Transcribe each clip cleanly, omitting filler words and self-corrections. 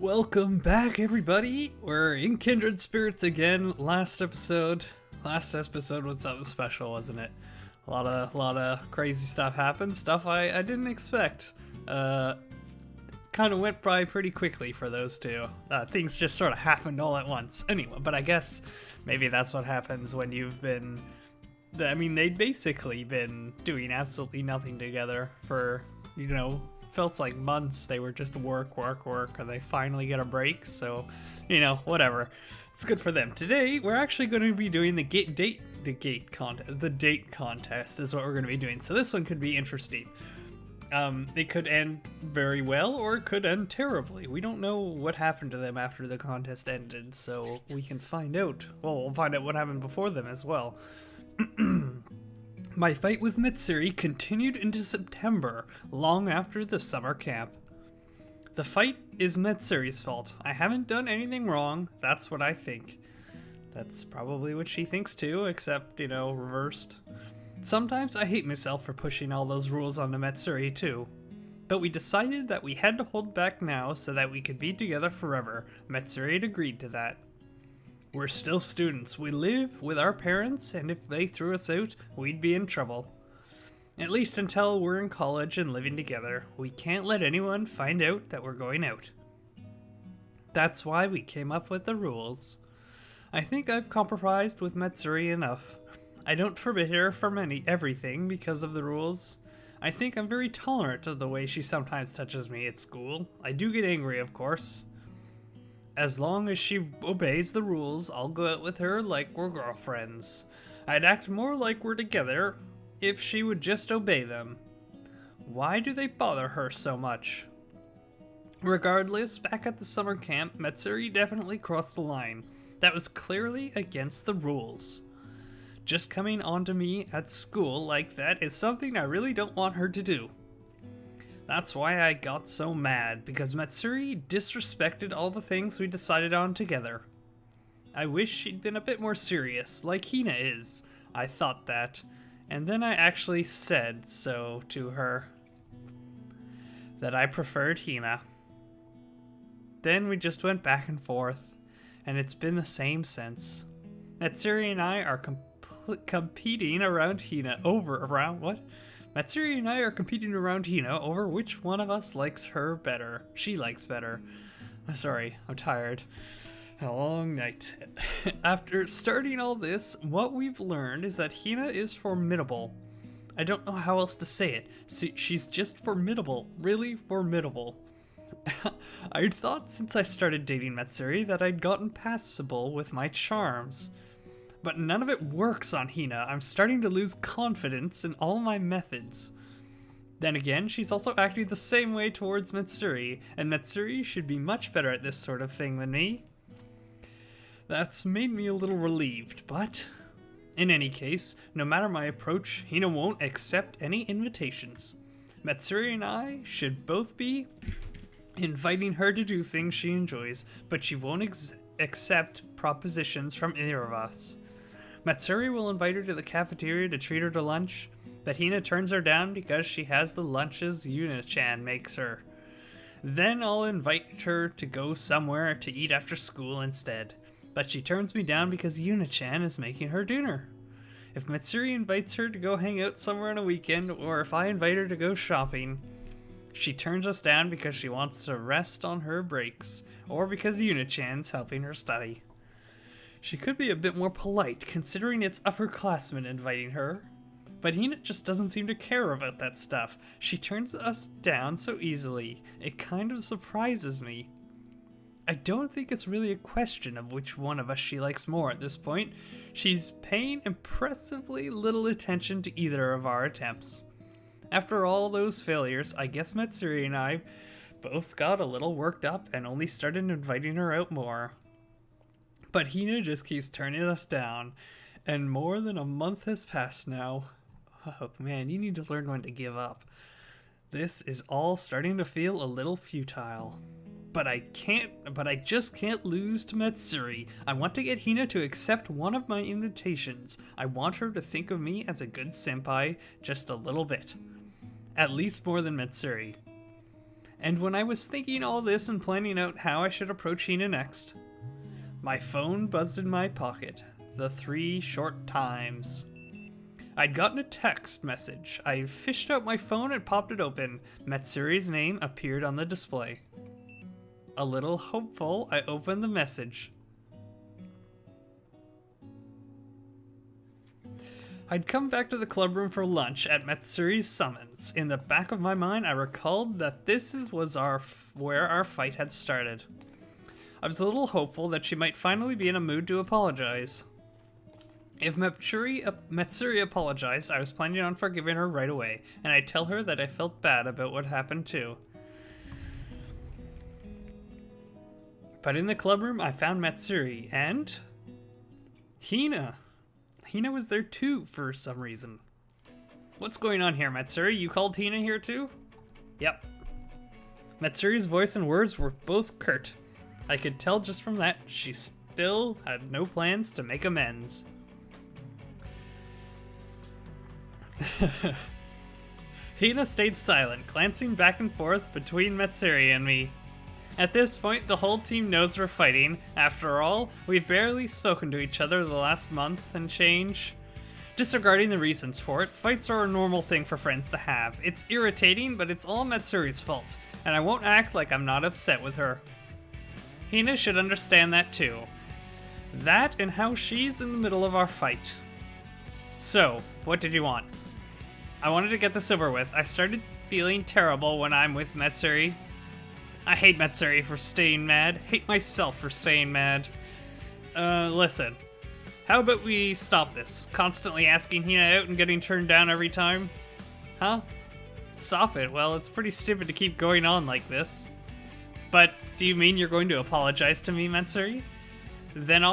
Welcome back, everybody. We're in Kindred Spirits again. Last episode was something special, wasn't it? A lot of crazy stuff happened. Stuff I didn't expect. Kind of went by pretty quickly for those two. Things just sort of happened all at once. Anyway, but I guess maybe that's what happens when you've been. I mean, they'd basically been doing absolutely nothing together for, felt like months. They were just work, and they finally get a break, so, whatever. It's good for them. Today, we're actually going to be doing the date contest is what we're going to be doing, so this one could be interesting. It could end very well, or it could end terribly. We don't know what happened to them after the contest ended, so we can find out. Well, we'll find out what happened before them as well. My fight with Matsuri continued into September, long after the summer camp. The fight is Matsuri's fault. I haven't done anything wrong, that's what I think. That's probably what she thinks too, except, reversed. Sometimes I hate myself for pushing all those rules onto Matsuri too. But we decided that we had to hold back now so that we could be together forever. Matsuri had agreed to that. We're still students. We live with our parents, and if they threw us out, we'd be in trouble. At least until we're in college and living together. We can't let anyone find out that we're going out. That's why we came up with the rules. I think I've compromised with Matsuri enough. I don't forbid her from everything because of the rules. I think I'm very tolerant of the way she sometimes touches me at school. I do get angry, of course. As long as she obeys the rules, I'll go out with her like we're girlfriends. I'd act more like we're together if she would just obey them. Why do they bother her so much? Regardless, back at the summer camp, Matsuri definitely crossed the line. That was clearly against the rules. Just coming onto me at school like that is something I really don't want her to do. That's why I got so mad, because Matsuri disrespected all the things we decided on together. I wish she'd been a bit more serious, like Hina is. I thought that, and then I actually said so to her. That I preferred Hina. Then we just went back and forth, and it's been the same since. Matsuri and I are competing around Hina Matsuri and I are competing around Hina over which one of us likes her better. She likes better. Sorry, I'm tired. A long night. After starting all this, what we've learned is that Hina is formidable. I don't know how else to say it. She's just formidable. Really formidable. I'd thought since I started dating Matsuri that I'd gotten passable with my charms. But none of it works on Hina. I'm starting to lose confidence in all my methods. Then again, she's also acting the same way towards Matsuri, and Matsuri should be much better at this sort of thing than me. That's made me a little relieved, but in any case, no matter my approach, Hina won't accept any invitations. Matsuri and I should both be inviting her to do things she enjoys, but she won't accept propositions from either of us. Matsuri will invite her to the cafeteria to treat her to lunch, but Hina turns her down because she has the lunches Yuna-chan makes her. Then I'll invite her to go somewhere to eat after school instead, but she turns me down because Yuna-chan is making her dinner. If Matsuri invites her to go hang out somewhere on a weekend, or if I invite her to go shopping, she turns us down because she wants to rest on her breaks, or because Yuna-chan's helping her study. She could be a bit more polite, considering it's upperclassmen inviting her. But Hina just doesn't seem to care about that stuff. She turns us down so easily. It kind of surprises me. I don't think it's really a question of which one of us she likes more at this point. She's paying impressively little attention to either of our attempts. After all those failures, I guess Matsuri and I both got a little worked up and only started inviting her out more. But Hina just keeps turning us down, and more than a month has passed now. Oh man, you need to learn when to give up. This is all starting to feel a little futile. But I just can't lose to Matsuri. I want to get Hina to accept one of my invitations. I want her to think of me as a good senpai, just a little bit. At least more than Matsuri. And when I was thinking all this and planning out how I should approach Hina next, my phone buzzed in my pocket. The 3 short times. I'd gotten a text message. I fished out my phone and popped it open. Matsuri's name appeared on the display. A little hopeful, I opened the message. I'd come back to the club room for lunch at Matsuri's summons. In the back of my mind, I recalled that this was where our fight had started. I was a little hopeful that she might finally be in a mood to apologize. If Matsuri apologized, I was planning on forgiving her right away, and I'd tell her that I felt bad about what happened too. But in the clubroom, I found Matsuri and Hina. Hina was there too for some reason. What's going on here, Matsuri? You called Hina here too? Yep. Matsuri's voice and words were both curt. I could tell just from that she still had no plans to make amends. Hina stayed silent, glancing back and forth between Matsuri and me. At this point, the whole team knows we're fighting. After all, we've barely spoken to each other the last month and change. Disregarding the reasons for it, fights are a normal thing for friends to have. It's irritating, but it's all Matsuri's fault, and I won't act like I'm not upset with her. Hina should understand that too. That and how she's in the middle of our fight. So, what did you want? I wanted to get this over with. I started feeling terrible when I'm with Matsuri. I hate Matsuri for staying mad. Hate myself for staying mad. Listen. How about we stop this? Constantly asking Hina out and getting turned down every time? Huh? Stop it. Well, it's pretty stupid to keep going on like this. But do you mean you're going to apologize to me, Matsuri? Then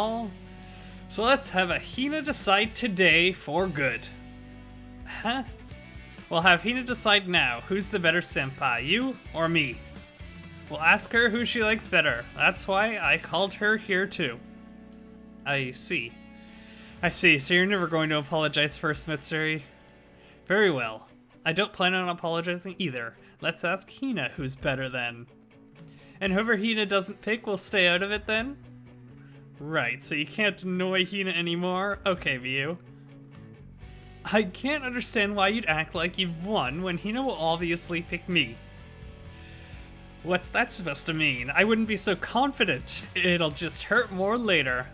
So let's have a Hina decide today for good. Huh? We'll have Hina decide now. Who's the better senpai, you or me? We'll ask her who she likes better. That's why I called her here too. I see. So you're never going to apologize first, Matsuri? Very well. I don't plan on apologizing either. Let's ask Hina who's better then. And whoever Hina doesn't pick will stay out of it then? Right, so you can't annoy Hina anymore? Okay, Miyu. I can't understand why you'd act like you've won when Hina will obviously pick me. What's that supposed to mean? I wouldn't be so confident. It'll just hurt more later.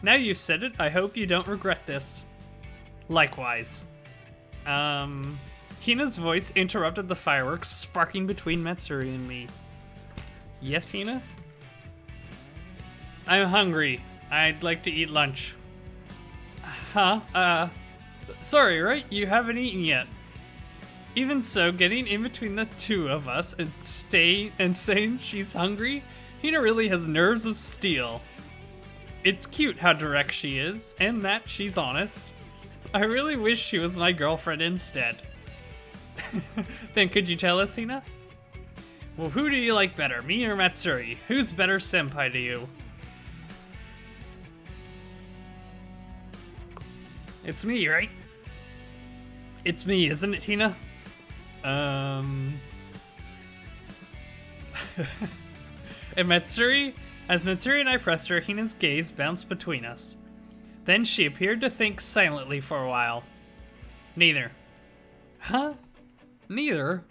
Now you've said it, I hope you don't regret this. Likewise. Hina's voice interrupted the fireworks sparking between Matsuri and me. Yes, Hina? I'm hungry. I'd like to eat lunch. Huh? Sorry, right? You haven't eaten yet. Even so, getting in between the two of us and saying she's hungry, Hina really has nerves of steel. It's cute how direct she is, and that she's honest. I really wish she was my girlfriend instead. Then could you tell us, Hina? Well, who do you like better, me or Matsuri? Who's better senpai to you? It's me, right? It's me, isn't it, Hina? And Matsuri? As Matsuri and I pressed her, Hina's gaze bounced between us. Then she appeared to think silently for a while. Neither. Huh? Neither?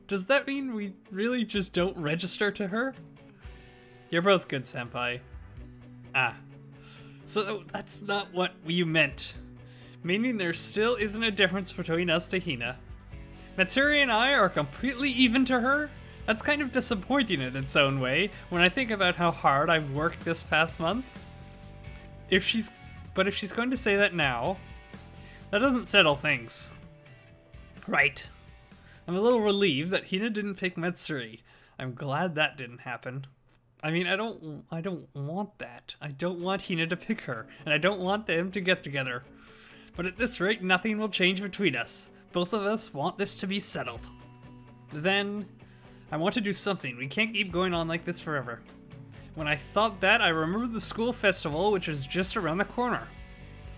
Does that mean we really just don't register to her? You're both good, senpai. So that's not what you meant. Meaning there still isn't a difference between us to Hina. Matsuri and I are completely even to her? That's kind of disappointing in its own way when I think about how hard I've worked this past month. If she's going to say that now, that doesn't settle things. Right. I'm a little relieved that Hina didn't pick Matsuri. I'm glad that didn't happen. I mean, I don't want that. I don't want Hina to pick her, and I don't want them to get together. But at this rate, nothing will change between us. Both of us want this to be settled. Then, I want to do something. We can't keep going on like this forever. When I thought that, I remembered the school festival, which is just around the corner.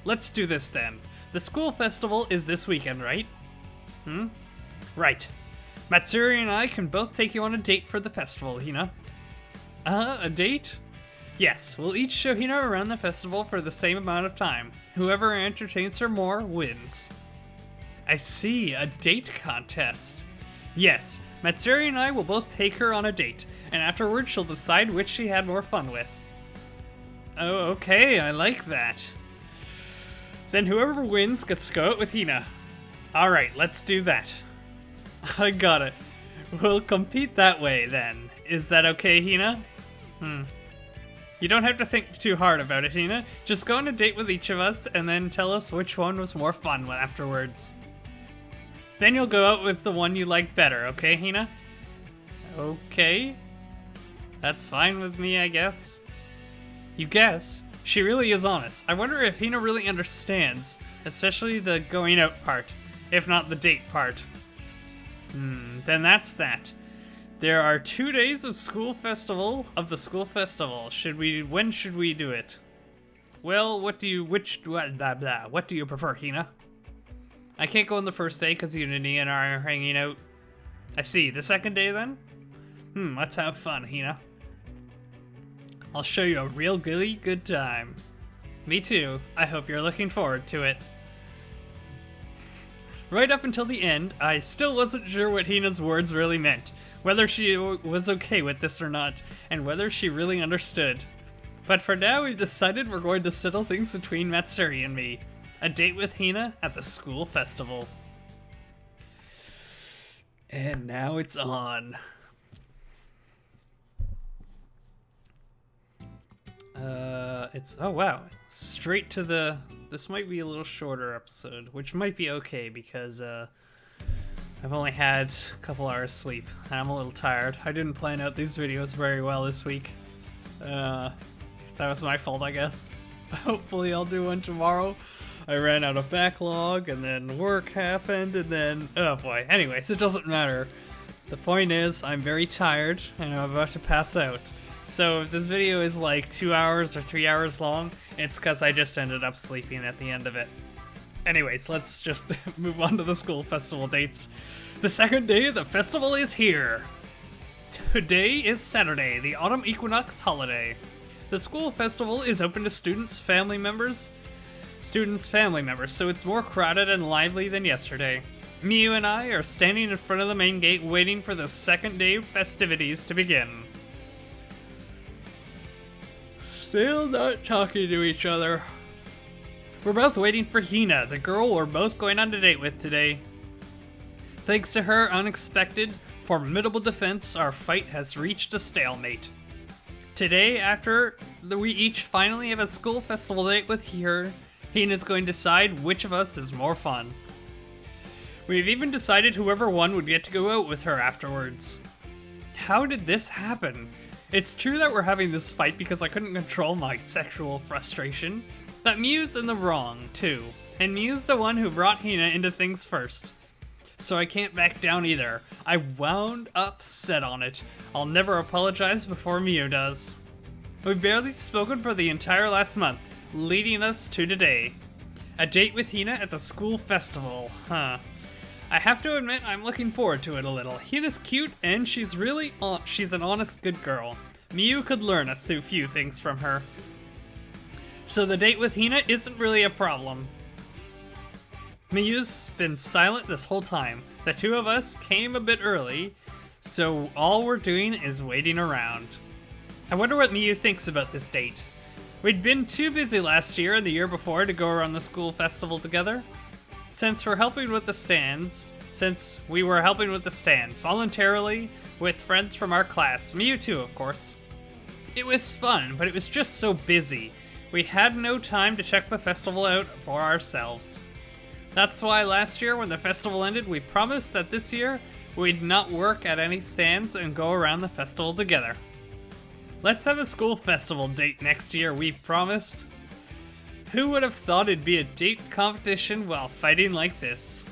Let's do this then. The school festival is this weekend, right? Right. Matsuri and I can both take you on a date for the festival, Hina. A date? Yes, we'll each show Hina around the festival for the same amount of time. Whoever entertains her more wins. I see, a date contest. Yes, Matsuri and I will both take her on a date, and afterwards she'll decide which she had more fun with. Oh, okay, I like that. Then whoever wins gets to go out with Hina. Alright, let's do that. I got it. We'll compete that way, then. Is that okay, Hina? You don't have to think too hard about it, Hina. Just go on a date with each of us, and then tell us which one was more fun afterwards. Then you'll go out with the one you like better, okay, Hina? Okay. That's fine with me, I guess. You guess? She really is honest. I wonder if Hina really understands, especially the going out part, if not the date part. Then that's that. There are 2 days of the school festival. When should we do it? Well, what do you prefer, Hina? I can't go on the first day because Unity and I are hanging out. I see. The second day then? Let's have fun, Hina. I'll show you a real good time. Me too. I hope you're looking forward to it. Right up until the end, I still wasn't sure what Hina's words really meant, whether she was okay with this or not, and whether she really understood. But for now, we've decided we're going to settle things between Matsuri and me. A date with Hina at the school festival. And now it's on. Oh wow, straight to the, this might be a little shorter episode, which might be okay because I've only had a couple hours sleep and I'm a little tired. I didn't plan out these videos very well this week. That was my fault, I guess. Hopefully I'll do one tomorrow. I ran out of backlog and then work happened and then, oh boy. Anyways, it doesn't matter. The point is, I'm very tired and I'm about to pass out. So if this video is like 2 hours or 3 hours long, it's because I just ended up sleeping at the end of it. Anyways, let's just move on to the school festival dates. The second day of the festival is here. Today is Saturday, the autumn equinox holiday. The school festival is open to students, family members, so it's more crowded and lively than yesterday. Miyu and I are standing in front of the main gate waiting for the second day of festivities to begin. Still not talking to each other. We're both waiting for Hina, the girl we're both going on a date with today. Thanks to her unexpected, formidable defense, our fight has reached a stalemate. Today, after we each finally have a school festival date with her, Hina's going to decide which of us is more fun. We've even decided whoever won would get to go out with her afterwards. How did this happen? It's true that we're having this fight because I couldn't control my sexual frustration, but Miyu's in the wrong, too, and Miyu's the one who brought Hina into things first. So I can't back down either. I wound up set on it. I'll never apologize before Miyu does. We've barely spoken for the entire last month, leading us to today. A date with Hina at the school festival, huh? I have to admit, I'm looking forward to it a little. Hina's cute, and she's an honest, good girl. Miyu could learn a few things from her. So the date with Hina isn't really a problem. Miyu's been silent this whole time. The two of us came a bit early, so all we're doing is waiting around. I wonder what Miyu thinks about this date. We'd been too busy last year and the year before to go around the school festival together. Since we were helping with the stands voluntarily with friends from our class, Miyu too, of course. It was fun, but it was just so busy. We had no time to check the festival out for ourselves. That's why last year when the festival ended, we promised that this year we'd not work at any stands and go around the festival together. Let's have a school festival date next year, we've promised. Who would have thought it'd be a date competition while fighting like this?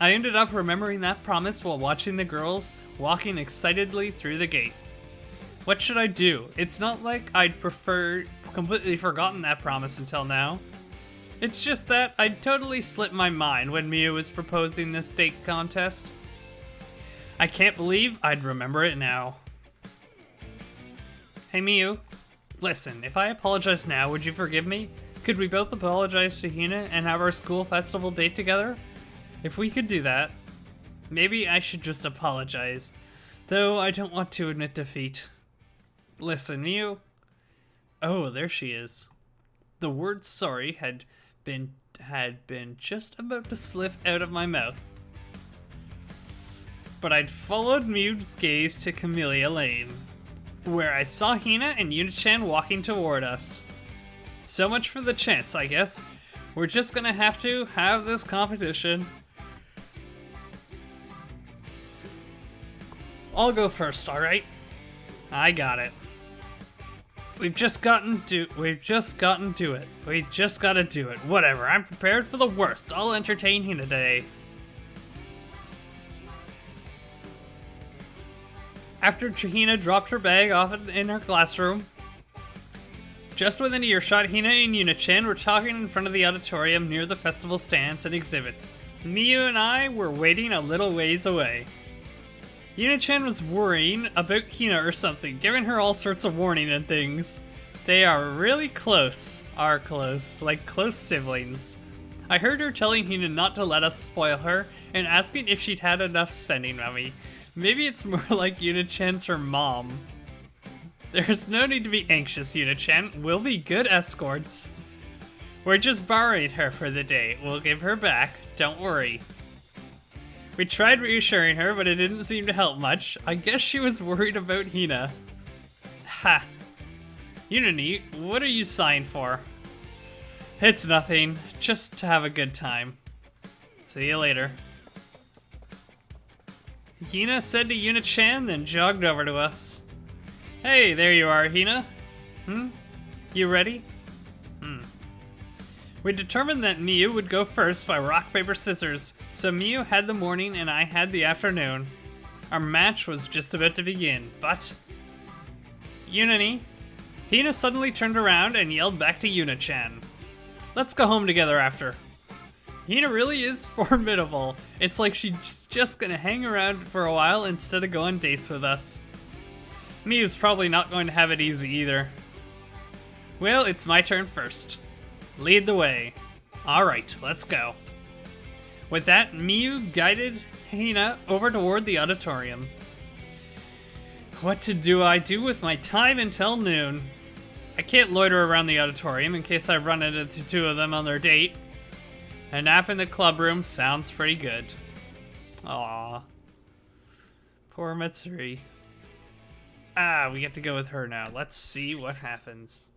I ended up remembering that promise while watching the girls walking excitedly through the gate. What should I do? It's not like I'd completely forgotten that promise until now. It's just that I'd totally slipped my mind when Miyu was proposing this date contest. I can't believe I'd remember it now. Hey Miyu, listen, if I apologize now, would you forgive me? Could we both apologize to Hina and have our school festival date together? If we could do that, maybe I should just apologize, though I don't want to admit defeat. Listen, Miyu. Oh, there she is. The word sorry had been just about to slip out of my mouth. But I'd followed Miyu's gaze to Camellia Lane, where I saw Hina and Yuna-chan walking toward us. So much for the chance, I guess. We're just gonna have to have this competition. I'll go first, alright? I got it. We've just gotten to it. We just gotta do it. Whatever, I'm prepared for the worst. I'll entertain Hina today. After Hina dropped her bag off in her classroom, just within earshot, Hina and Yuna-chan were talking in front of the auditorium near the festival stands and exhibits. Miyu and I were waiting a little ways away. Yuna-chan was worrying about Hina or something, giving her all sorts of warning and things. They are really close, like close siblings. I heard her telling Hina not to let us spoil her, and asking if she'd had enough spending money. Maybe it's more like Yuna-chan's her mom. There's no need to be anxious, Yuna-chan. We'll be good escorts. We're just borrowing her for the day. We'll give her back, don't worry. We tried reassuring her, but it didn't seem to help much. I guess she was worried about Hina. Ha! Unani, what are you sighing for? It's nothing, just to have a good time. See you later. Hina said to Yuna-chan, then jogged over to us. Hey, there you are, Hina. You ready? We determined that Miyu would go first by rock, paper, scissors, so Miyu had the morning and I had the afternoon. Our match was just about to begin, but... Unani. Hina suddenly turned around and yelled back to Yuna-chan. Let's go home together after. Hina really is formidable. It's like she's just gonna hang around for a while instead of go on dates with us. Miyu's probably not going to have it easy either. Well, it's my turn first. Lead the way. Alright, let's go. With that, Miyu guided Hina over toward the auditorium. What do I do with my time until noon? I can't loiter around the auditorium in case I run into the two of them on their date. A nap in the club room sounds pretty good. Aww. Poor Matsuri. We get to go with her now. Let's see what happens.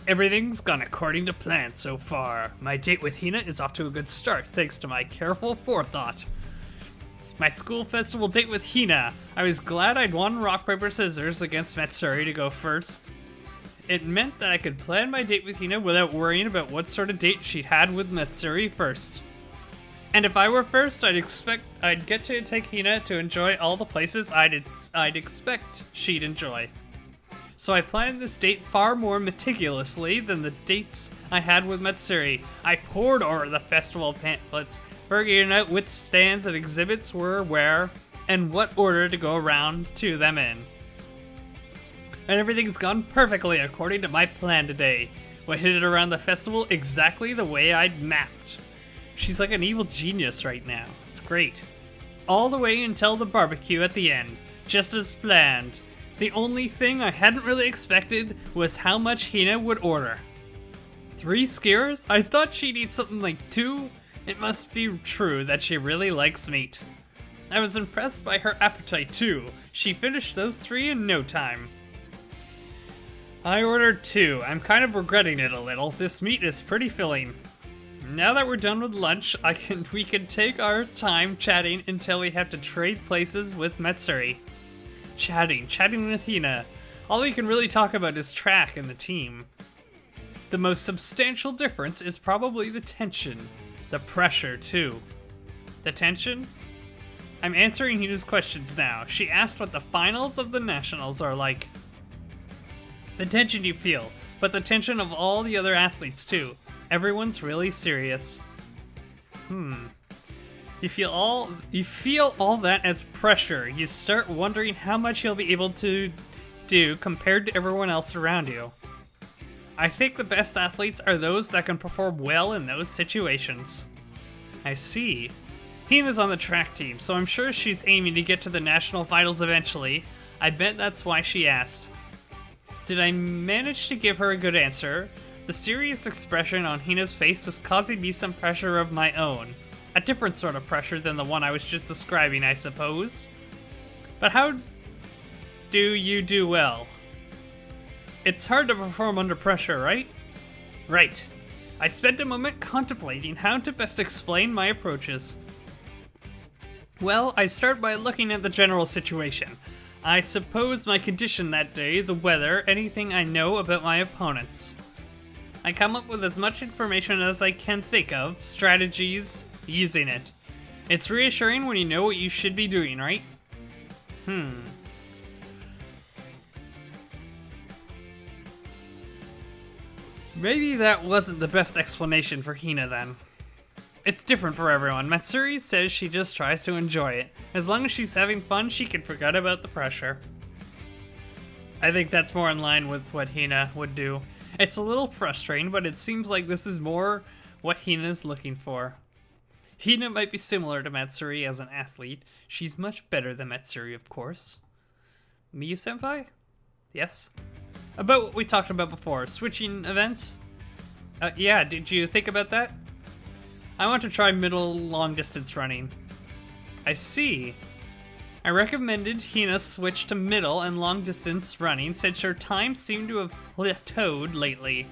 Everything's gone according to plan so far. My date with Hina is off to a good start, thanks to my careful forethought. My school festival date with Hina. I was glad I'd won rock, paper, scissors against Matsuri to go first. It meant that I could plan my date with Hina without worrying about what sort of date she had with Matsuri first. And if I were first, I'd get to take Hina to enjoy all the places I'd expect she'd enjoy. So I planned this date far more meticulously than the dates I had with Matsuri. I pored over the festival pamphlets, figuring out which stands and exhibits were where, and what order to go around to them in. And everything's gone perfectly according to my plan today. We hit it around the festival exactly the way I'd mapped. She's like an evil genius right now. It's great. All the way until the barbecue at the end, just as planned. The only thing I hadn't really expected was how much Hina would order. 3 skewers? I thought she'd eat something like 2. It must be true that she really likes meat. I was impressed by her appetite too. She finished those 3 in no time. I ordered 2. I'm kind of regretting it a little. This meat is pretty filling. Now that we're done with lunch, we can take our time chatting until we have to trade places with Matsuri. Chatting with Hina. All we can really talk about is track and the team. The most substantial difference is probably the tension. The pressure, too. The tension? I'm answering Hina's questions now. She asked what the finals of the nationals are like. The tension you feel, but the tension of all the other athletes, too. Everyone's really serious. You feel all that as pressure. You start wondering how much you'll be able to do compared to everyone else around you. I think the best athletes are those that can perform well in those situations. I see. Hina's on the track team, so I'm sure she's aiming to get to the national finals eventually. I bet that's why she asked. Did I manage to give her a good answer? The serious expression on Hina's face was causing me some pressure of my own. A different sort of pressure than the one I was just describing, I suppose. But how do you do well? It's hard to perform under pressure, right? Right. I spent a moment contemplating how to best explain my approaches. Well, I start by looking at the general situation. I suppose my condition that day, the weather, anything I know about my opponents. I come up with as much information as I can think of, strategies, using it. It's reassuring when you know what you should be doing, right? Maybe that wasn't the best explanation for Hina then. It's different for everyone. Matsuri says she just tries to enjoy it. As long as she's having fun, she can forget about the pressure. I think that's more in line with what Hina would do. It's a little frustrating, but it seems like this is more what Hina's looking for. Hina might be similar to Matsuri as an athlete. She's much better than Matsuri, of course. Miyu-senpai? Yes? About what we talked about before, switching events? Yeah, did you think about that? I want to try middle long distance running. I see. I recommended Hina switch to middle and long distance running since her time seemed to have plateaued lately.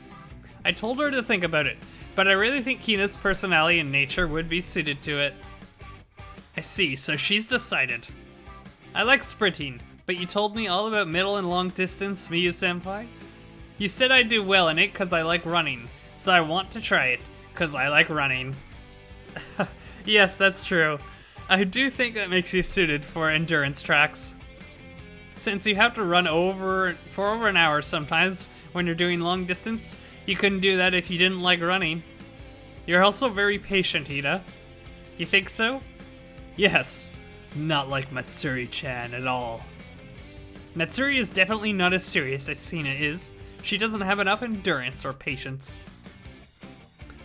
I told her to think about it, but I really think Hina's personality and nature would be suited to it. I see, so she's decided. I like sprinting, but you told me all about middle and long distance, Miyu-senpai? You said I'd do well in it because I like running, so I want to try it, because I like running. Yes, that's true. I do think that makes you suited for endurance tracks. Since you have to run for over an hour sometimes when you're doing long distance, you couldn't do that if you didn't like running. You're also very patient, Hina. You think so? Yes. Not like Matsuri-chan at all. Matsuri is definitely not as serious as Hina is. She doesn't have enough endurance or patience.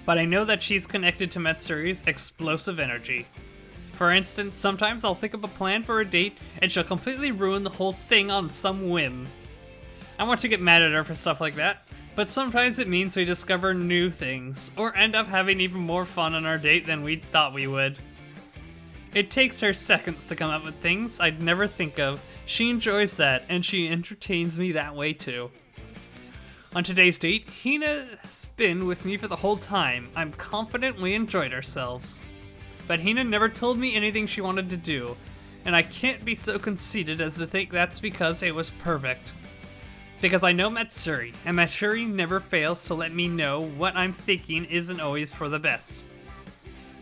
But I know that she's connected to Matsuri's explosive energy. For instance, sometimes I'll think of a plan for a date and she'll completely ruin the whole thing on some whim. I want to get mad at her for stuff like that, but sometimes it means we discover new things, or end up having even more fun on our date than we thought we would. It takes her seconds to come up with things I'd never think of. She enjoys that, and she entertains me that way too. On today's date, Hina's been with me for the whole time. I'm confident we enjoyed ourselves. But Hina never told me anything she wanted to do, and I can't be so conceited as to think that's because it was perfect. Because I know Matsuri, and Matsuri never fails to let me know what I'm thinking isn't always for the best.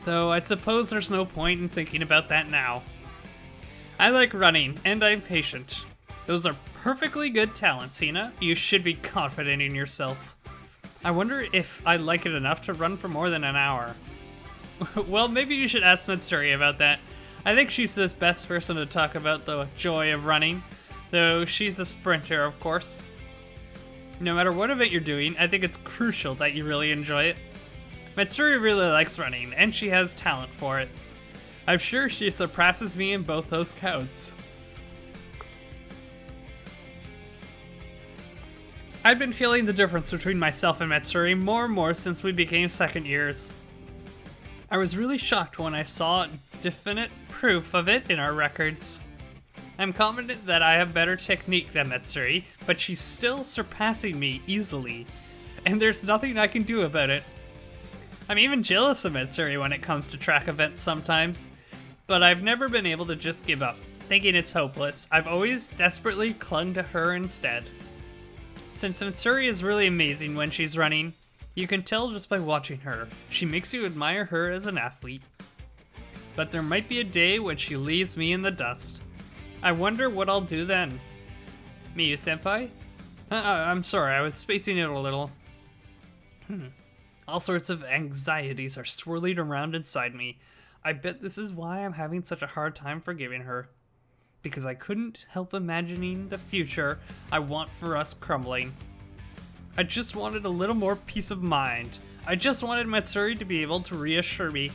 Though I suppose there's no point in thinking about that now. I like running, and I'm patient. Those are perfectly good talents, Hina. You should be confident in yourself. I wonder if I like it enough to run for more than an hour. Well, maybe you should ask Matsuri about that. I think she's the best person to talk about the joy of running, though she's a sprinter, of course. No matter what event you're doing, I think it's crucial that you really enjoy it. Matsuri really likes running, and she has talent for it. I'm sure she surpasses me in both those counts. I've been feeling the difference between myself and Matsuri more and more since we became second years. I was really shocked when I saw definite proof of it in our records. I'm confident that I have better technique than Matsuri, but she's still surpassing me easily, and there's nothing I can do about it. I'm even jealous of Matsuri when it comes to track events sometimes, but I've never been able to just give up, thinking it's hopeless. I've always desperately clung to her instead. Since Matsuri is really amazing when she's running, you can tell just by watching her. She makes you admire her as an athlete. But there might be a day when she leaves me in the dust. I wonder what I'll do then. Miyu-senpai? I'm sorry, I was spacing it a little. All sorts of anxieties are swirling around inside me. I bet this is why I'm having such a hard time forgiving her. Because I couldn't help imagining the future I want for us crumbling. I just wanted a little more peace of mind. I just wanted Matsuri to be able to reassure me.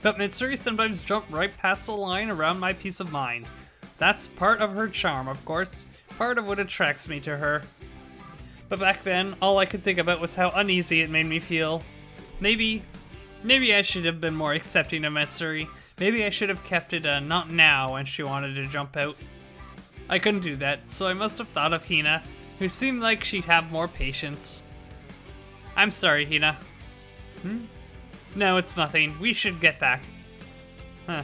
But Matsuri sometimes jumped right past the line around my peace of mind. That's part of her charm, of course. Part of what attracts me to her. But back then, all I could think about was how uneasy it made me feel. Maybe I should have been more accepting of Matsuri. Maybe I should have kept it a not now when she wanted to jump out. I couldn't do that, so I must have thought of Hina, who seemed like she'd have more patience. I'm sorry, Hina. No, it's nothing. We should get back. Huh.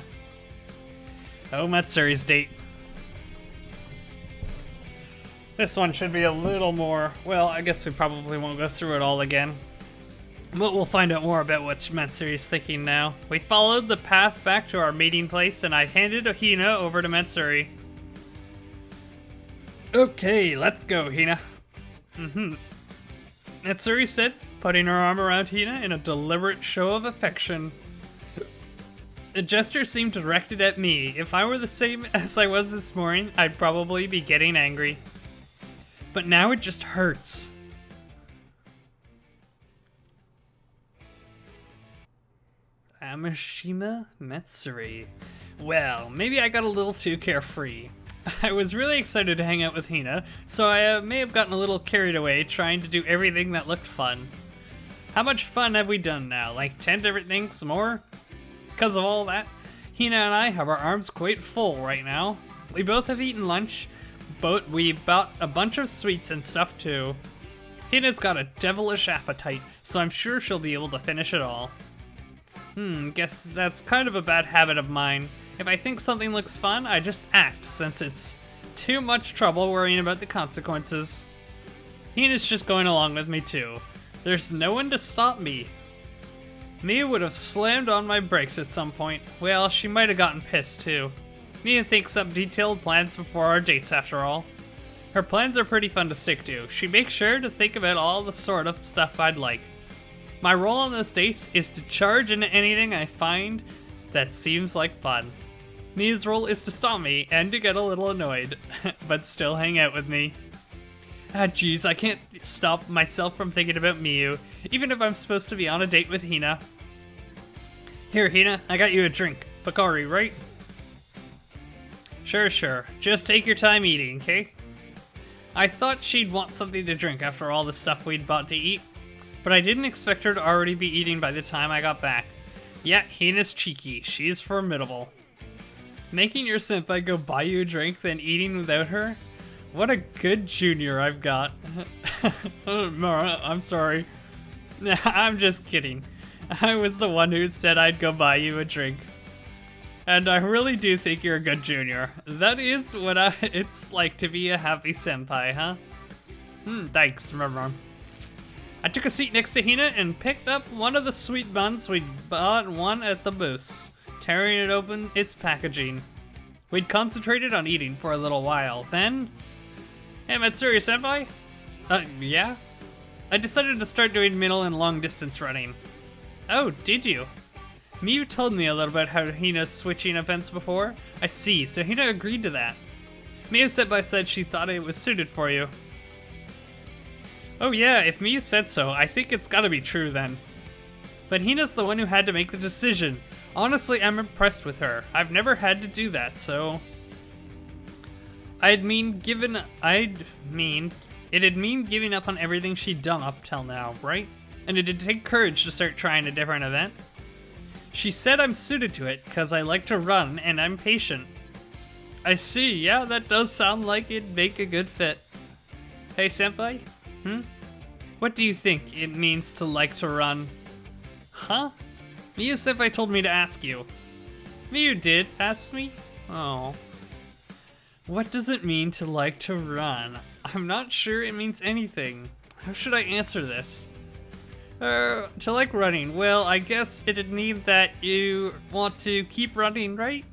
Oh, Matsuri's date. This one should be a little more... Well, I guess we probably won't go through it all again. But we'll find out more about what Matsuri's thinking now. We followed the path back to our meeting place, and I handed Hina over to Matsuri. Okay, let's go, Hina. Matsuri said, putting her arm around Hina in a deliberate show of affection. The gesture seemed directed at me. If I were the same as I was this morning, I'd probably be getting angry. But now it just hurts. Amashima Matsuri. Well, maybe I got a little too carefree. I was really excited to hang out with Hina, so I may have gotten a little carried away trying to do everything that looked fun. How much fun have we done now? Like 10 different things more? Because of all that, Hina and I have our arms quite full right now. We both have eaten lunch, but we bought a bunch of sweets and stuff too. Hina's got a devilish appetite, so I'm sure she'll be able to finish it all. Guess that's kind of a bad habit of mine. If I think something looks fun, I just act, since it's too much trouble worrying about the consequences. Hina's just going along with me too. There's no one to stop me. Miyu would have slammed on my brakes at some point. Well, she might have gotten pissed too. Miyu thinks up detailed plans before our dates after all. Her plans are pretty fun to stick to. She makes sure to think about all the sort of stuff I'd like. My role on those dates is to charge into anything I find that seems like fun. Miyu's role is to stop me and to get a little annoyed, but still hang out with me. Geez, I can't stop myself from thinking about Miyu, even if I'm supposed to be on a date with Hina. Here, Hina, I got you a drink. Pocari, right? Sure. Just take your time eating, okay? I thought she'd want something to drink after all the stuff we'd bought to eat, but I didn't expect her to already be eating by the time I got back. Yeah, Hina's cheeky. She's formidable. Making your senpai go buy you a drink, then eating without her? What a good junior I've got. Mara, I'm sorry. I'm just kidding. I was the one who said I'd go buy you a drink. And I really do think you're a good junior. That is what it's like to be a happy senpai, huh? Thanks, Mara. I took a seat next to Hina and picked up one of the sweet buns we'd bought one at the booths, tearing it open its packaging. We'd concentrated on eating for a little while, then... Hey, Matsuri senpai? Yeah? I decided to start doing middle and long distance running. Oh, did you? Miyu told me a little about how Hina's switching events before. I see, so Hina agreed to that. Miyu senpai said she thought it was suited for you. Oh yeah, if Miyu said so, I think it's gotta be true then. But Hina's the one who had to make the decision. Honestly, I'm impressed with her. I've never had to do that, so... It'd mean giving up on everything she'd done up till now, right? And it'd take courage to start trying a different event. She said I'm suited to it, cause I like to run and I'm patient. I see, yeah, that does sound like it'd make a good fit. Hey senpai? What do you think it means to like to run? Huh? Miyu senpai told me to ask you. Miyu did ask me? Oh. What does it mean to like to run? I'm not sure it means anything. How should I answer this? To like running, well, I guess it'd mean that you want to keep running, right?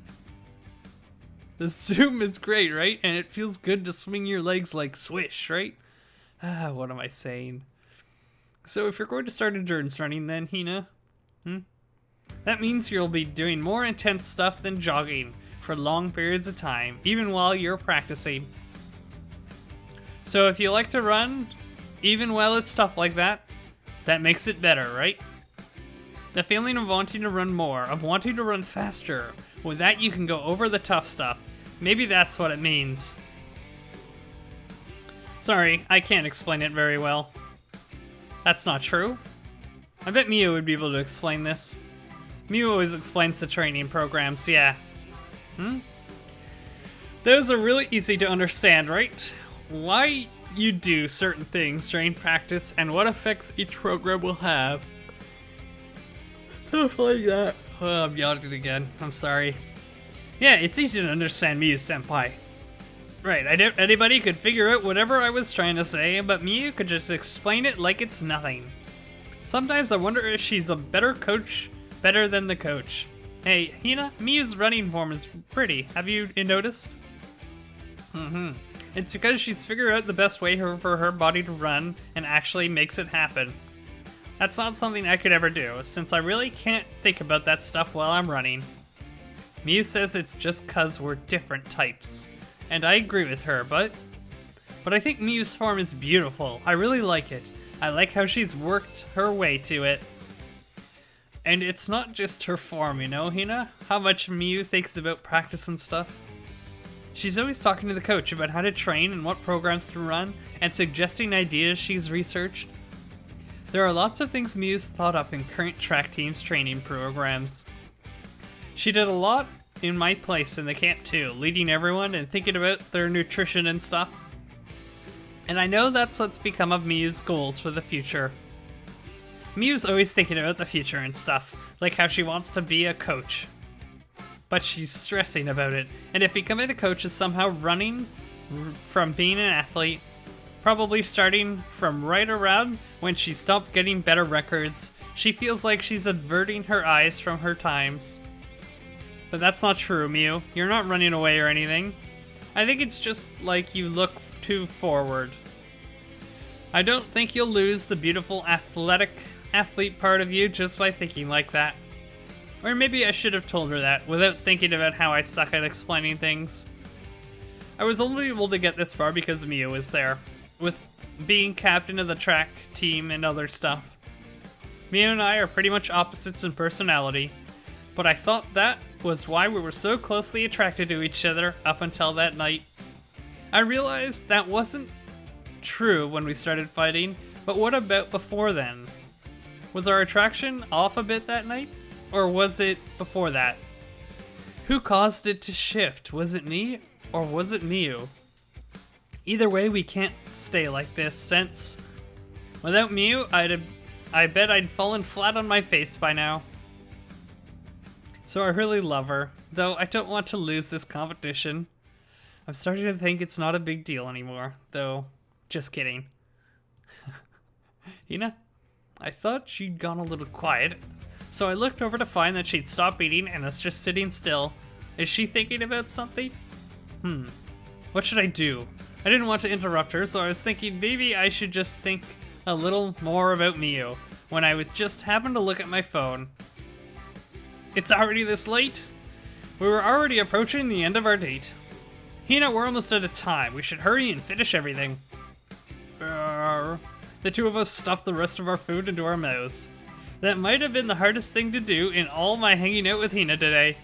The zoom is great, right? And it feels good to swing your legs like swish, right? What am I saying? So if you're going to start endurance running then, Hina? That means you'll be doing more intense stuff than jogging for long periods of time, even while you're practicing. So if you like to run, even while it's tough like that, that makes it better, right? The feeling of wanting to run more, of wanting to run faster, with that you can go over the tough stuff. Maybe that's what it means. Sorry, I can't explain it very well. That's not true. I bet Miyu would be able to explain this. Miyu always explains the training programs, yeah. Those are really easy to understand, right? Why you do certain things during practice and what effects each program will have. Stuff like that. Oh, I'm yawning again. I'm sorry. Yeah, it's easy to understand Miyu-senpai. Right, anybody could figure out whatever I was trying to say, but Miyu could just explain it like it's nothing. Sometimes I wonder if she's a better coach, better than the coach. Hey, Hina, Miyu's running form is pretty. Have you noticed? It's because she's figured out the best way for her body to run and actually makes it happen. That's not something I could ever do, since I really can't think about that stuff while I'm running. Miyu says it's just cause we're different types. And I agree with her, but I think Miyu's form is beautiful. I really like it. I like how she's worked her way to it. And it's not just her form, you know, Hina? How much Miyu thinks about practice and stuff. She's always talking to the coach about how to train and what programs to run, and suggesting ideas she's researched. There are lots of things Miyu's thought up in current track team's training programs. She did a lot in my place in the camp too, leading everyone and thinking about their nutrition and stuff. And I know that's what's become of Miyu's goals for the future. Miyu's always thinking about the future and stuff, like how she wants to be a coach. But she's stressing about it, and if becoming a coach is somehow running from being an athlete, probably starting from right around when she stopped getting better records, she feels like she's averting her eyes from her times. But that's not true, Miyu. You're not running away or anything. I think it's just like you look too forward. I don't think you'll lose the beautiful athlete part of you just by thinking like that. Or maybe I should have told her that without thinking about how I suck at explaining things. I was only able to get this far because Miyu was there, with being captain of the track team and other stuff. Miyu and I are pretty much opposites in personality, but I thought that was why we were so closely attracted to each other up until that night. I realized that wasn't true when we started fighting, but what about before then? Was our attraction off a bit that night? Or was it before that? Who caused it to shift? Was it me, or was it Miyu? Either way, we can't stay like this, since without Miyu, I bet I'd fallen flat on my face by now. So I really love her, though I don't want to lose this competition. I'm starting to think it's not a big deal anymore, though. Just kidding. Hina? I thought she'd gone a little quiet, so I looked over to find that she'd stopped eating and was just sitting still. Is she thinking about something? What should I do? I didn't want to interrupt her, so I was thinking maybe I should just think a little more about Miyu when I would just happen to look at my phone. It's already this late? We were already approaching the end of our date. Hina, we're almost out of time. We should hurry and finish everything. The two of us stuffed the rest of our food into our mouths. That might have been the hardest thing to do in all my hanging out with Hina today.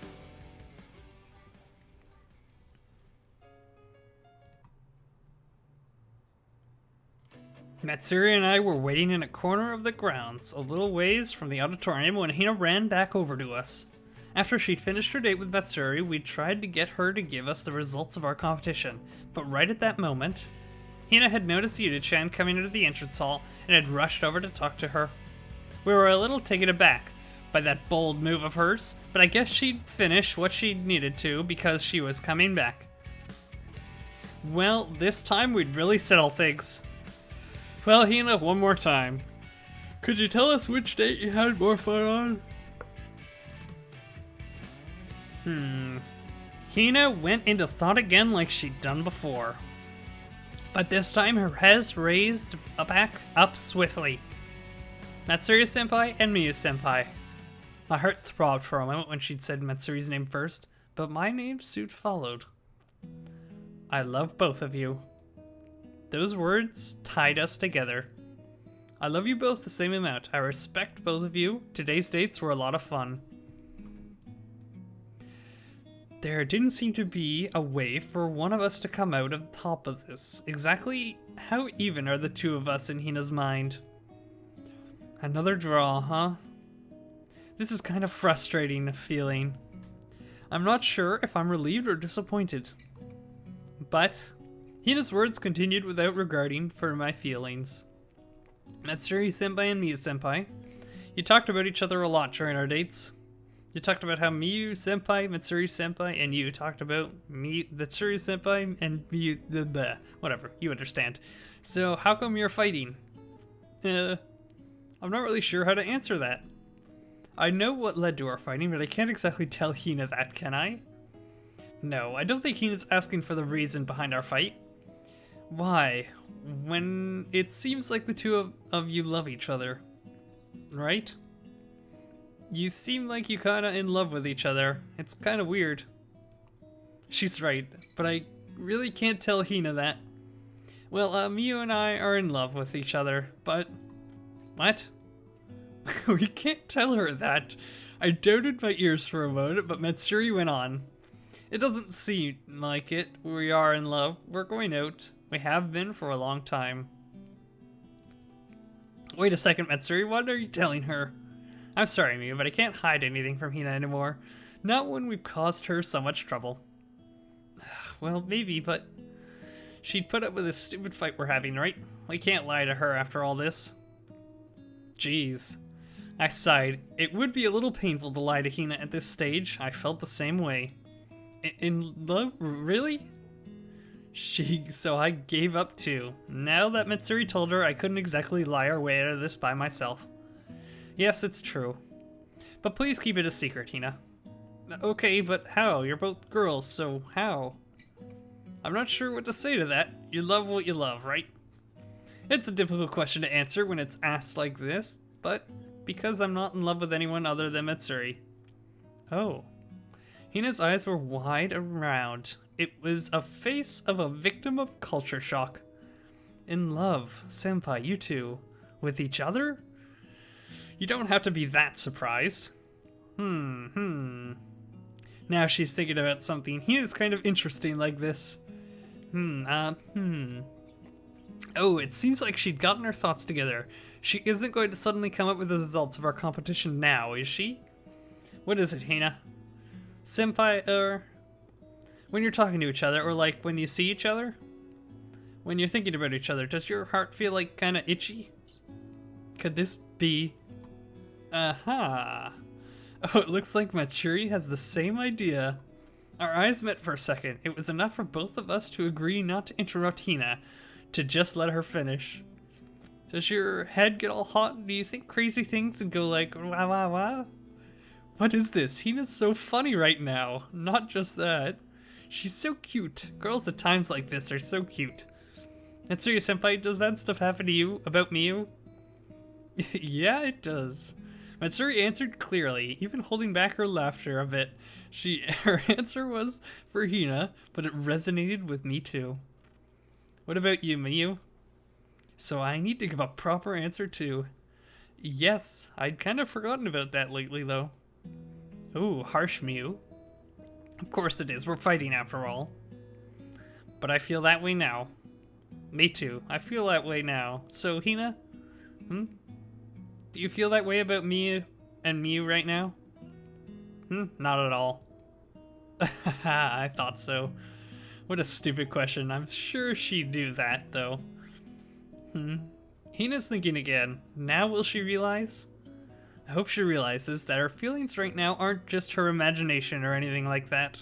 Matsuri and I were waiting in a corner of the grounds, a little ways from the auditorium, when Hina ran back over to us. After she'd finished her date with Matsuri, we tried to get her to give us the results of our competition, but right at that moment, Hina had noticed Yuta-chan coming out of the entrance hall and had rushed over to talk to her. We were a little taken aback by that bold move of hers, but I guess she'd finish what she needed to because she was coming back. Well, this time we'd really settle things. Well, Hina, one more time. Could you tell us which date you had more fun on? Hina went into thought again like she'd done before. But this time her head raised back up swiftly. Matsuri-senpai and Miyu-senpai. My heart throbbed for a moment when she'd said Matsuri's name first, but my name soon followed. I love both of you. Those words tied us together. I love you both the same amount. I respect both of you. Today's dates were a lot of fun. There didn't seem to be a way for one of us to come out on top of this. Exactly how even are the two of us in Hina's mind? Another draw, huh? This is kind of frustrating feeling. I'm not sure if I'm relieved or disappointed. But Hina's words continued without regarding for my feelings. Matsuri-senpai and Miyu-senpai, you talked about each other a lot during our dates. You talked about how Miyu-senpai, Matsuri-senpai, and you talked about Matsuri-senpai and Miyu... whatever, you understand. So how come you're fighting? I'm not really sure how to answer that. I know what led to our fighting, but I can't exactly tell Hina that, can I? No, I don't think Hina's asking for the reason behind our fight. Why? When it seems like the two of you love each other, right? You seem like you kinda in love with each other. It's kinda weird. She's right, but I really can't tell Hina that. Well, Miyu and I are in love with each other, but... What? We can't tell her that. I doubted my ears for a moment, but Matsuri went on. It doesn't seem like it. We are in love. We're going out. We have been for a long time. Wait a second, Matsuri. What are you telling her? I'm sorry, Miyu, but I can't hide anything from Hina anymore. Not when we've caused her so much trouble. Well, maybe, but... She'd put up with this stupid fight we're having, right? We can't lie to her after all this. Jeez. I sighed. It would be a little painful to lie to Hina at this stage. I felt the same way. In love? Really? So I gave up too. Now that Matsuri told her, I couldn't exactly lie our way out of this by myself. Yes, it's true. But please keep it a secret, Hina. Okay, but how? You're both girls, so how? I'm not sure what to say to that. You love what you love, right? It's a difficult question to answer when it's asked like this, but because I'm not in love with anyone other than Matsuri. Oh. Hina's eyes were wide around. It was a face of a victim of culture shock. In love, senpai, you two. With each other? You don't have to be that surprised. Now she's thinking about something. Hina's kind of interesting like this. Oh, it seems like she'd gotten her thoughts together. She isn't going to suddenly come up with the results of our competition now, is she? What is it, Hina? Senpai, when you're talking to each other, or like when you see each other? When you're thinking about each other, does your heart feel like kinda itchy? Could this be... Aha! Oh, it looks like Matsuri has the same idea. Our eyes met for a second. It was enough for both of us to agree not to interrupt Hina, to just let her finish. Does your head get all hot? Do you think crazy things and go like, wah wah wah? What is this? Hina's so funny right now. Not just that. She's so cute. Girls at times like this are so cute. Matsuri senpai, does that stuff happen to you about Miyu? Yeah, it does. Matsuri answered clearly, even holding back her laughter a bit. Her answer was for Hina, but it resonated with me too. What about you, Miyu? So I need to give a proper answer too. Yes, I'd kind of forgotten about that lately though. Ooh, harsh, Miyu. Of course it is, we're fighting after all. But I feel that way now. Me too, I feel that way now. So, Hina? Do you feel that way about me and Miyu right now? Not at all. I thought so. What a stupid question. I'm sure she'd do that, though. Hina's thinking again. Now will she realize? I hope she realizes that her feelings right now aren't just her imagination or anything like that.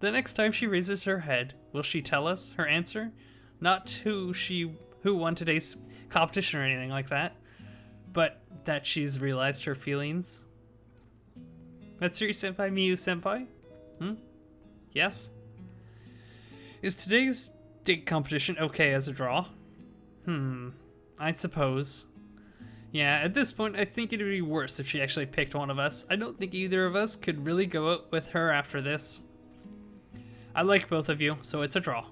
The next time she raises her head, will she tell us her answer? Not who won today's competition or anything like that, but that she's realized her feelings. Matsuri senpai, Miyu senpai? Yes? Is today's date competition okay as a draw? I suppose. Yeah, at this point, I think it'd be worse if she actually picked one of us. I don't think either of us could really go out with her after this. I like both of you, so it's a draw.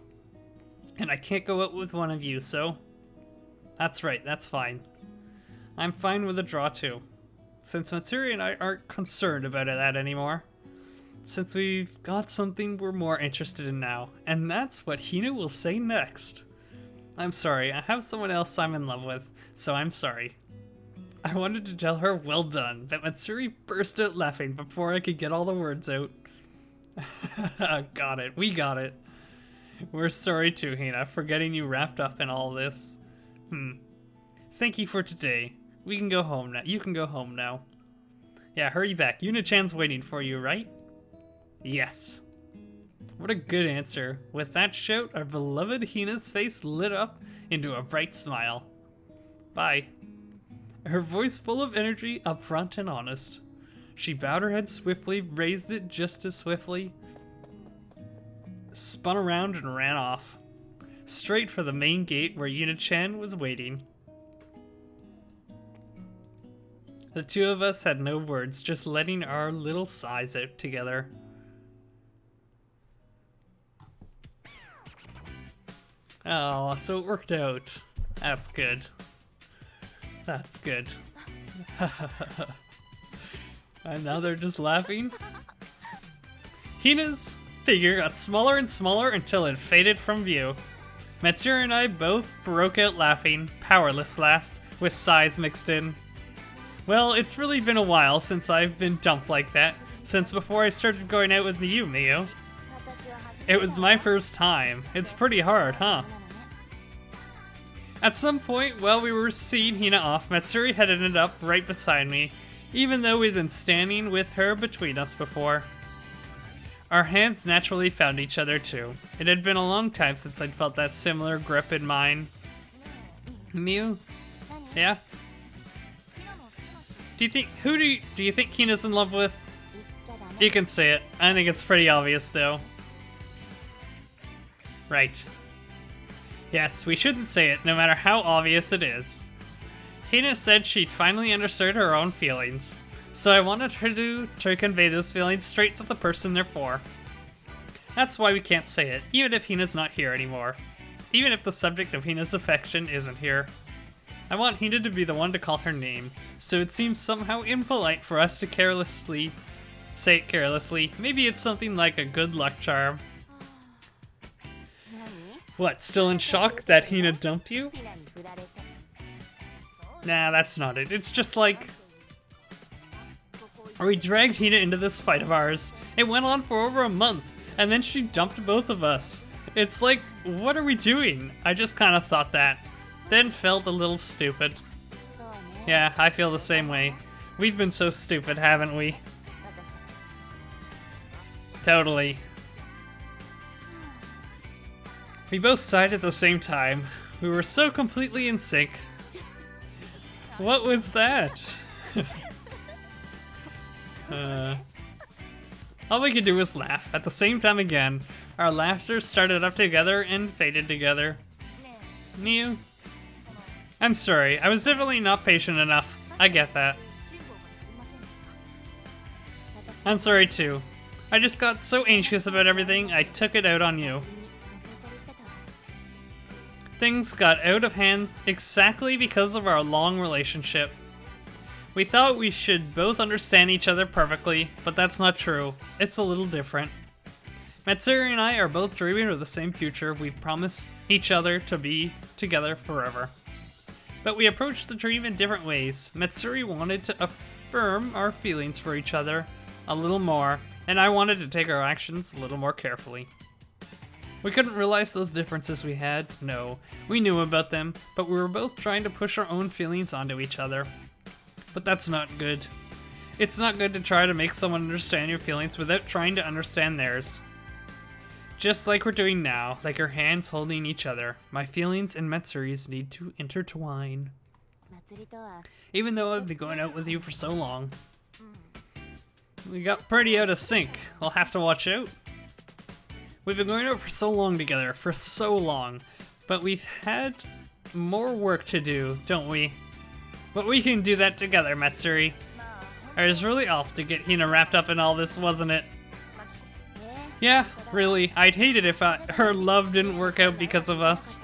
And I can't go out with one of you, so... That's right, that's fine. I'm fine with a draw too. Since Matsuri and I aren't concerned about that anymore. Since we've got something we're more interested in now. And that's what Hina will say next. I'm sorry, I have someone else I'm in love with, so I'm sorry. I wanted to tell her well done, but Matsuri burst out laughing before I could get all the words out. Got it, we got it. We're sorry too, Hina, for getting you wrapped up in all this. Thank you for today. We can go home now. You can go home now. Yeah, hurry back. Yuna-chan's waiting for you, right? Yes. What a good answer. With that shout, our beloved Hina's face lit up into a bright smile. Bye. Her voice full of energy, upfront and honest. She bowed her head swiftly, raised it just as swiftly, spun around and ran off. Straight for the main gate where Yuna-chan was waiting. The two of us had no words, just letting our little sighs out together. Oh, so it worked out. That's good. That's good. And now they're just laughing. Hina's figure got smaller and smaller until it faded from view. Matsuri and I both broke out laughing, powerless laughs, with sighs mixed in. Well, it's really been a while since I've been dumped like that, since before I started going out with you, Miyu. It was my first time. It's pretty hard, huh? At some point, while we were seeing Hina off, Matsuri had ended up right beside me, even though we'd been standing with her between us before. Our hands naturally found each other too. It had been a long time since I'd felt that similar grip in mine. Miyu? Yeah? Do you think Hina's in love with? You can say it. I think it's pretty obvious though. Right. Yes, we shouldn't say it, no matter how obvious it is. Hina said she'd finally understood her own feelings, so I wanted her to convey those feelings straight to the person they're for. That's why we can't say it, even if Hina's not here anymore. Even if the subject of Hina's affection isn't here. I want Hina to be the one to call her name, so it seems somehow impolite for us to say it carelessly. Maybe it's something like a good luck charm. What, still in shock that Hina dumped you? Nah, that's not it. It's just like... we dragged Hina into this fight of ours. It went on for over a month, and then she dumped both of us. It's like, what are we doing? I just kind of thought that. Then felt a little stupid. Yeah, I feel the same way. We've been so stupid, haven't we? Totally. We both sighed at the same time. We were so completely in sync. What was that? All we could do was laugh. At the same time again, our laughter started up together and faded together. Miyu? I'm sorry, I was definitely not patient enough. I get that. I'm sorry too. I just got so anxious about everything, I took it out on you. Things got out of hand exactly because of our long relationship. We thought we should both understand each other perfectly, but that's not true. It's a little different. Matsuri and I are both dreaming of the same future we promised each other to be together forever. But we approached the dream in different ways. Matsuri wanted to affirm our feelings for each other a little more, and I wanted to take our actions a little more carefully. We couldn't realize those differences we had, no. We knew about them, but we were both trying to push our own feelings onto each other. But that's not good. It's not good to try to make someone understand your feelings without trying to understand theirs. Just like we're doing now, like our hands holding each other, my feelings and Matsuri's need to intertwine. Even though I've been going out with you for so long. We got pretty out of sync. I'll have to watch out. We've been going out for so long together, for so long, but we've had more work to do, don't we? But we can do that together, Matsuri. It was really off to get Hina wrapped up in all this, wasn't it? Yeah, really. I'd hate it if her love didn't work out because of us.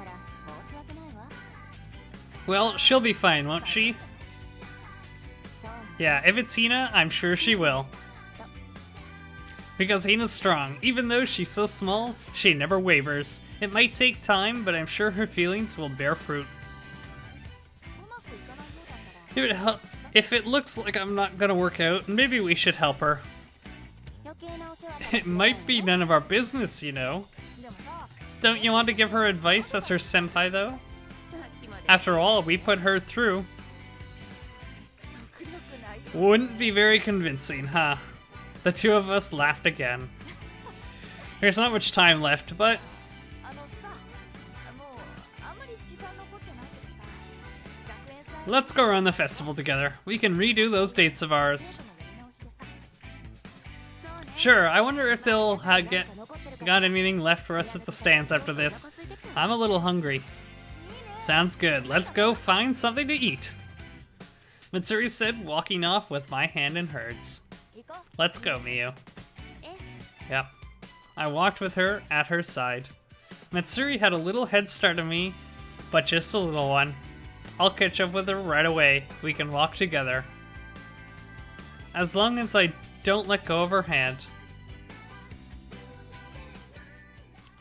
Well, she'll be fine, won't she? Yeah, if it's Hina, I'm sure she will. Because Hina's strong. Even though she's so small, she never wavers. It might take time, but I'm sure her feelings will bear fruit. If it looks like I'm not gonna work out, maybe we should help her. It might be none of our business, you know. Don't you want to give her advice as her senpai, though? After all, we put her through. Wouldn't be very convincing, huh? The two of us laughed again. There's not much time left, but... let's go around the festival together. We can redo those dates of ours. Sure, I wonder if they'll got anything left for us at the stands after this. I'm a little hungry. Sounds good. Let's go find something to eat. Matsuri said, walking off with my hand in hers. Let's go, Miyu. Yep. I walked with her at her side. Matsuri had a little head start on me, but just a little one. I'll catch up with her right away. We can walk together. As long as I don't let go of her hand.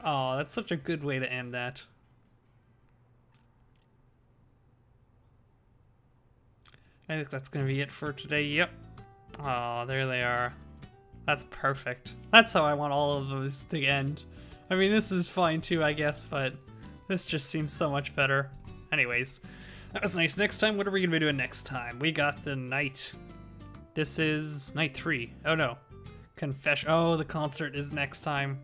Oh, that's such a good way to end that. I think that's gonna be it for today. Yep. Oh, there they are. That's perfect. That's how I want all of those to end. I mean, this is fine too, I guess, but this just seems so much better. Anyways, that was nice. Next time, what are we gonna be doing next time? We got the night. This is night 3. Oh no. Confession. Oh, the concert is next time.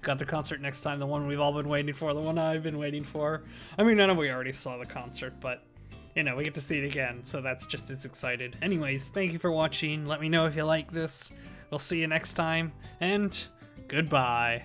Got the concert next time, the one we've all been waiting for, the one I've been waiting for. I mean, I know we already saw the concert, but you know, we get to see it again, so that's just as excited. Anyways, thank you for watching. Let me know if you like this. We'll see you next time, and goodbye.